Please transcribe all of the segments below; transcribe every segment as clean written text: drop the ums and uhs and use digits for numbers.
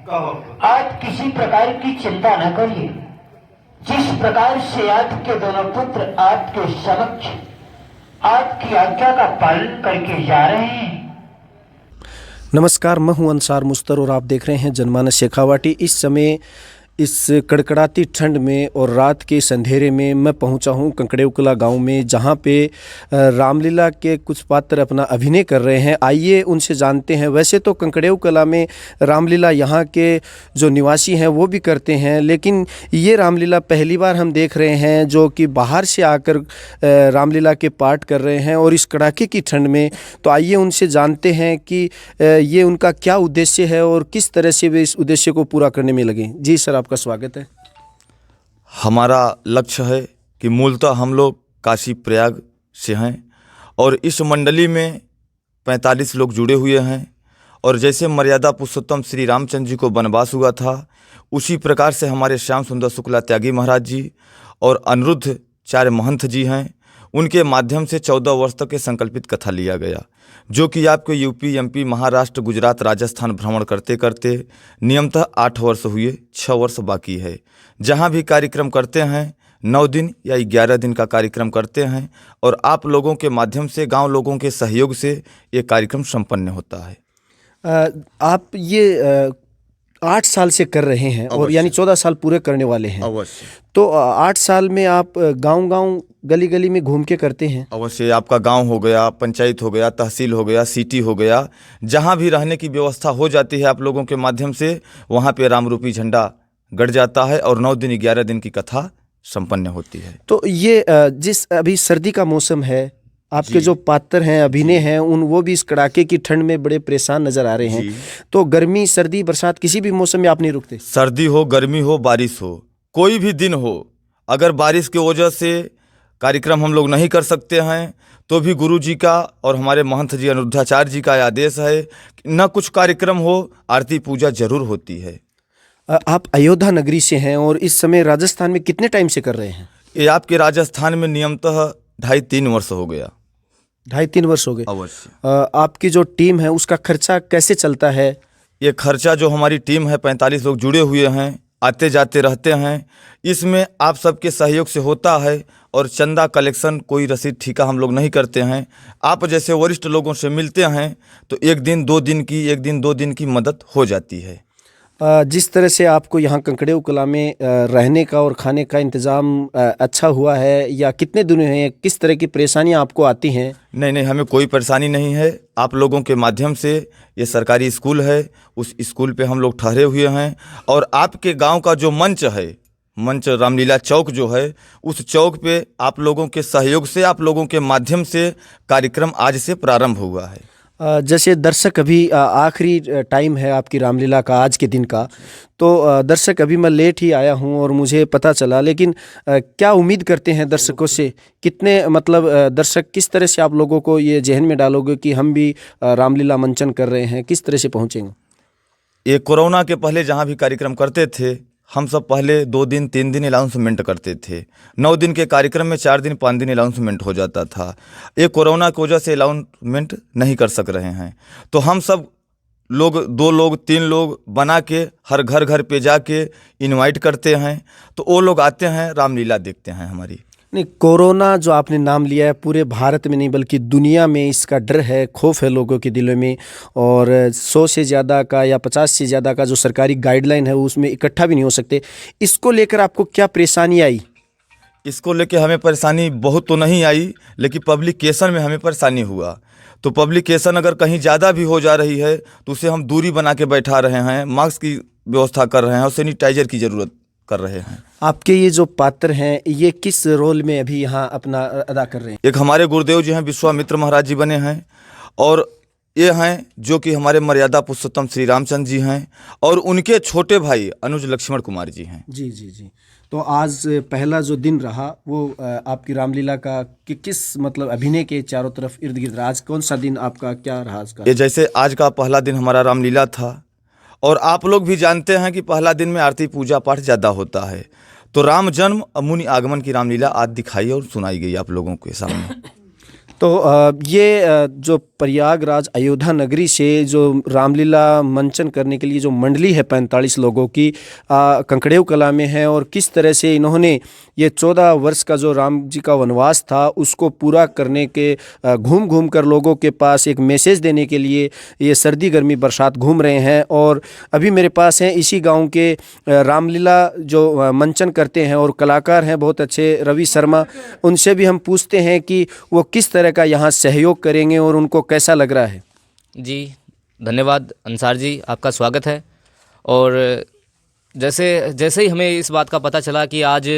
आज किसी प्रकार की चिंता न करिए। जिस प्रकार से आपके दोनों पुत्र आपके समक्ष आपकी आज्ञा का पालन करके जा रहे हैं। नमस्कार, मैं हूं अंसार मुस्तर और आप देख रहे हैं जनमानस शेखावाटी। इस समय इस कड़कड़ाती ठंड में और रात के अंधेरे में मैं पहुंचा हूं कंकड़ेव कला गांव में, जहां पे रामलीला के कुछ पात्र अपना अभिनय कर रहे हैं। आइए उनसे जानते हैं। वैसे तो कंकड़ेव कला में रामलीला यहाँ के जो निवासी हैं वो भी करते हैं, लेकिन ये रामलीला पहली बार हम देख रहे हैं जो कि बाहर से आकर रामलीला के पाठ कर रहे हैं और इस कड़ाके की ठंड में। तो आइए उनसे जानते हैं कि ये उनका क्या उद्देश्य है और किस तरह से वे इस उद्देश्य को पूरा करने में लगे। जी सर, आपका स्वागत है। हमारा लक्ष्य है कि मूलतः हम लोग काशी प्रयाग से हैं और इस मंडली में 45 लोग जुड़े हुए हैं। और जैसे मर्यादा पुरुषोत्तम श्री रामचंद्र जी को वनवास हुआ था, उसी प्रकार से हमारे श्याम सुंदर शुक्ला त्यागी महाराज जी और अनिरुद्ध चार्य महंत जी हैं। उनके माध्यम से 14 वर्ष तक के संकल्पित कथा लिया गया, जो कि आपको यूपी, एमपी, महाराष्ट्र, गुजरात, राजस्थान भ्रमण करते करते नियमतः 8 वर्ष हुए, 6 वर्ष बाकी है। जहाँ भी कार्यक्रम करते हैं 9 दिन या 11 दिन का कार्यक्रम करते हैं और आप लोगों के माध्यम से, गांव लोगों के सहयोग से ये कार्यक्रम संपन्न होता है। आप ये 8 साल से कर रहे हैं और यानी 14 साल पूरे करने वाले हैं। अवश्य। तो 8 साल में आप गांव-गांव, गली-गली में घूम के करते हैं? अवश्य। आपका गांव हो गया, पंचायत हो गया, तहसील हो गया, सिटी हो गया, जहां भी रहने की व्यवस्था हो जाती है आप लोगों के माध्यम से, वहां पे रामरूपी झंडा गड़ जाता है और 9 दिन 11 दिन की कथा संपन्न होती है। तो ये जिस अभी सर्दी का मौसम है, आपके जो पात्र हैं, अभिनय हैं, वो भी इस कड़ाके की ठंड में बड़े परेशान नजर आ रहे हैं। तो गर्मी, सर्दी, बरसात, किसी भी मौसम में आप नहीं रुकते? सर्दी हो, गर्मी हो, बारिश हो, कोई भी दिन हो, अगर बारिश की वजह से कार्यक्रम हम लोग नहीं कर सकते हैं तो भी गुरु जी का और हमारे महंत जी अनिरुद्धाचार्य जी का आदेश है कि न कुछ कार्यक्रम हो, आरती पूजा जरूर होती है। आप अयोध्या नगरी से हैं और इस समय राजस्थान में कितने टाइम से कर रहे हैं? ये आपके राजस्थान में नियमतः 2.5-3 वर्ष हो गया। 2.5-3 वर्ष हो गए। अवश्य। आपकी जो टीम है उसका खर्चा कैसे चलता है? ये खर्चा जो हमारी टीम है, 45 लोग जुड़े हुए हैं, आते जाते रहते हैं, इसमें आप सबके सहयोग से होता है और चंदा कलेक्शन, कोई रसीद ठेका हम लोग नहीं करते हैं। आप जैसे वरिष्ठ लोगों से मिलते हैं तो 1 दिन 2 दिन की, 1 दिन 2 दिन की मदद हो जाती है। जिस तरह से आपको यहाँ कंकड़ेव कला में रहने का और खाने का इंतज़ाम अच्छा हुआ है, या कितने दिन हैं, किस तरह की परेशानियाँ आपको आती हैं? नहीं, हमें कोई परेशानी नहीं है। आप लोगों के माध्यम से, ये सरकारी स्कूल है, उस स्कूल पे हम लोग ठहरे हुए हैं और आपके गांव का जो मंच है, मंच रामलीला चौक जो है, उस चौक पे आप लोगों के सहयोग से, आप लोगों के माध्यम से कार्यक्रम आज से प्रारंभ हुआ है। जैसे दर्शक अभी आखिरी टाइम है आपकी रामलीला का, आज के दिन का, तो दर्शक अभी मैं लेट ही आया हूं और मुझे पता चला, लेकिन क्या उम्मीद करते हैं दर्शकों से? कितने मतलब दर्शक, किस तरह से आप लोगों को ये जहन में डालोगे कि हम भी रामलीला मंचन कर रहे हैं, किस तरह से पहुंचेंगे? ये कोरोना के पहले जहाँ भी कार्यक्रम करते थे, हम सब पहले 2 दिन 3 दिन अनाउंसमेंट करते थे। 9 दिन के कार्यक्रम में 4 दिन 5 दिन अनाउंसमेंट हो जाता था। ये कोरोना की वजह से अनाउंसमेंट नहीं कर सक रहे हैं, तो हम सब लोग 2 लोग 3 लोग बना के हर घर पे जाके इनवाइट करते हैं, तो वो लोग आते हैं, रामलीला देखते हैं हमारी। नहीं, कोरोना जो आपने नाम लिया है, पूरे भारत में नहीं बल्कि दुनिया में इसका डर है, खौफ है लोगों के दिलों में, और 100 से ज़्यादा का या 50 से ज़्यादा का जो सरकारी गाइडलाइन है उसमें इकट्ठा भी नहीं हो सकते। इसको लेकर आपको क्या परेशानी आई? इसको लेकर हमें परेशानी बहुत तो नहीं आई, लेकिन पब्लिकेशन में हमें परेशानी हुआ। तो पब्लिकेशन अगर कहीं ज़्यादा भी हो जा रही है तो उसे हम दूरी बना के बैठा रहे हैं, मास्क की व्यवस्था कर रहे हैं और सैनिटाइजर की ज़रूरत कर रहे हैं। आपके ये जो पात्र हैं, ये किस रोल में अभी यहाँ अपना अदा कर रहे हैं? एक हमारे गुरुदेव जी हैं, विश्वामित्र महाराज जी बने हैं, और ये हैं जो कि हमारे मर्यादा पुरुषोत्तम श्री रामचंद्र जी हैं, और उनके छोटे भाई अनुज लक्ष्मण कुमार जी हैं। जी। तो आज पहला जो दिन रहा वो आपकी रामलीला का कि किस मतलब अभिनय के चारों तरफ इर्द गिर्द, आज कौन सा दिन आपका क्या रहा आज का? ये जैसे आज का पहला दिन हमारा रामलीला था, और आप लोग भी जानते हैं कि पहला दिन में आरती पूजा पाठ ज़्यादा होता है, तो राम जन्म मुनि आगमन की रामलीला आज दिखाई और सुनाई गई आप लोगों के सामने। तो ये जो प्रयागराज अयोध्या नगरी से जो रामलीला मंचन करने के लिए जो मंडली है 45 लोगों की कंकड़ेव कला में है, और किस तरह से इन्होंने ये 14 वर्ष का जो राम जी का वनवास था उसको पूरा करने के घूम घूम कर लोगों के पास एक मैसेज देने के लिए ये सर्दी गर्मी बरसात घूम रहे हैं। और अभी मेरे पास हैं इसी गांव के रामलीला जो मंचन करते हैं और कलाकार हैं बहुत अच्छे रवि शर्मा, उनसे भी हम पूछते हैं कि वो किस तरह का यहाँ सहयोग करेंगे और उनको कैसा लग रहा है। जी धन्यवाद अंसार जी, आपका स्वागत है। और जैसे ही हमें इस बात का पता चला कि आज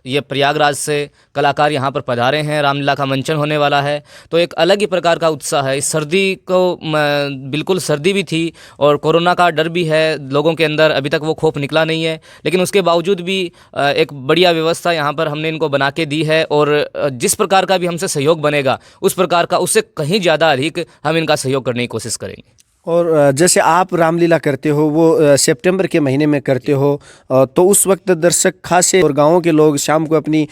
ये प्रयागराज से कलाकार यहाँ पर पधारे हैं, रामलीला का मंचन होने वाला है, तो एक अलग ही प्रकार का उत्साह है। इस सर्दी को बिल्कुल सर्दी भी थी और कोरोना का डर भी है लोगों के अंदर, अभी तक वो खौफ निकला नहीं है, लेकिन उसके बावजूद भी एक बढ़िया व्यवस्था यहाँ पर हमने इनको बना के दी है। और जिस प्रकार का भी हमसे सहयोग बनेगा उस प्रकार का उससे कहीं ज़्यादा अधिक हम इनका सहयोग करने की कोशिश करेंगे। और जैसे आप रामलीला करते हो वो सितंबर के महीने में करते हो, तो उस वक्त दर्शक खासे और गाँव के लोग शाम को अपनी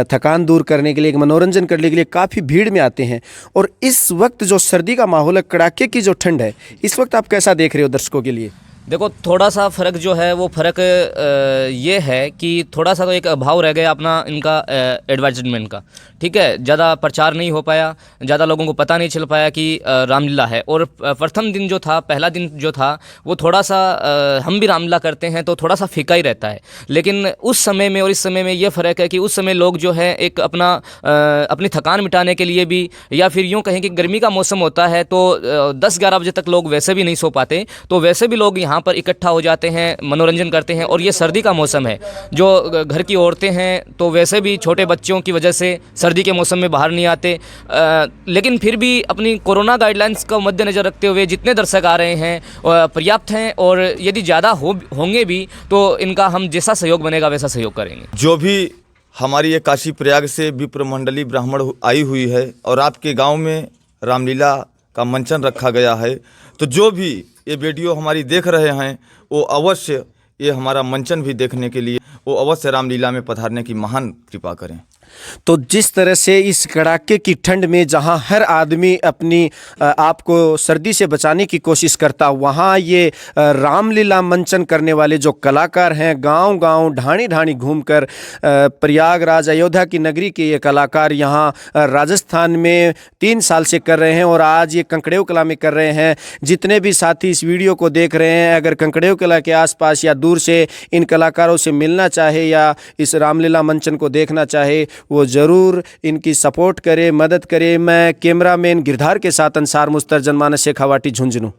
थकान दूर करने के लिए, एक मनोरंजन करने के लिए काफ़ी भीड़ में आते हैं। और इस वक्त जो सर्दी का माहौल है, कड़ाके की जो ठंड है, इस वक्त आप कैसा देख रहे हो दर्शकों के लिए? देखो थोड़ा सा फ़र्क जो है वो फ़र्क ये है कि थोड़ा सा तो एक अभाव रह गया अपना इनका एडवर्टाइजमेंट का, ठीक है। ज़्यादा प्रचार नहीं हो पाया, ज़्यादा लोगों को पता नहीं चल पाया कि रामलीला है। और प्रथम दिन जो था, पहला दिन जो था, वो थोड़ा सा हम भी रामलीला करते हैं तो थोड़ा सा फीका ही रहता है। लेकिन उस समय में और इस समय में ये फ़र्क है कि उस समय लोग जो है एक अपनी थकान मिटाने के लिए भी, या फिर यूँ कहें कि गर्मी का मौसम होता है तो 10-11 बजे तक लोग वैसे भी नहीं सो पाते, तो वैसे भी लोग यहाँ पर इकट्ठा हो जाते हैं, मनोरंजन करते हैं। और ये सर्दी का मौसम है, जो घर की औरतें हैं तो वैसे भी छोटे बच्चों की वजह से सर्दी के मौसम में बाहर नहीं आते, लेकिन फिर भी अपनी कोरोना गाइडलाइंस का मद्देनज़र रखते हुए जितने दर्शक आ रहे हैं पर्याप्त हैं। और यदि ज़्यादा होंगे भी तो इनका हम जैसा सहयोग बनेगा वैसा सहयोग करेंगे। जो भी हमारी ये काशी प्रयाग से विप्र मंडली ब्राह्मण आई हुई है और आपके गांव में रामलीला का मंचन रखा गया है, तो जो भी ये वीडियो हमारी देख रहे हैं वो अवश्य ये हमारा मंचन भी देखने के लिए वो अवश्य रामलीला में पधारने की महान कृपा करें। तो जिस तरह से इस कड़ाके की ठंड में जहां हर आदमी अपनी आप को सर्दी से बचाने की कोशिश करता, वहां ये रामलीला मंचन करने वाले जो कलाकार हैं, गांव-गांव ढाणी-ढाणी घूमकर प्रयागराज अयोध्या की नगरी के ये कलाकार यहां राजस्थान में 3 साल से कर रहे हैं और आज ये कंकड़ेव कला में कर रहे हैं। जितने भी साथी इस वीडियो को देख रहे हैं, अगर कंकड़ेव कला के आसपास या दूर से इन कलाकारों से मिलना चाहे या इस रामलीला मंचन को देखना चाहे, वो ज़रूर इनकी सपोर्ट करे, मदद करे। मैं कैमरामैन गिरधार के साथ अंसार मुस्तर, जनमानस शेखावाटी, झुंझुनू।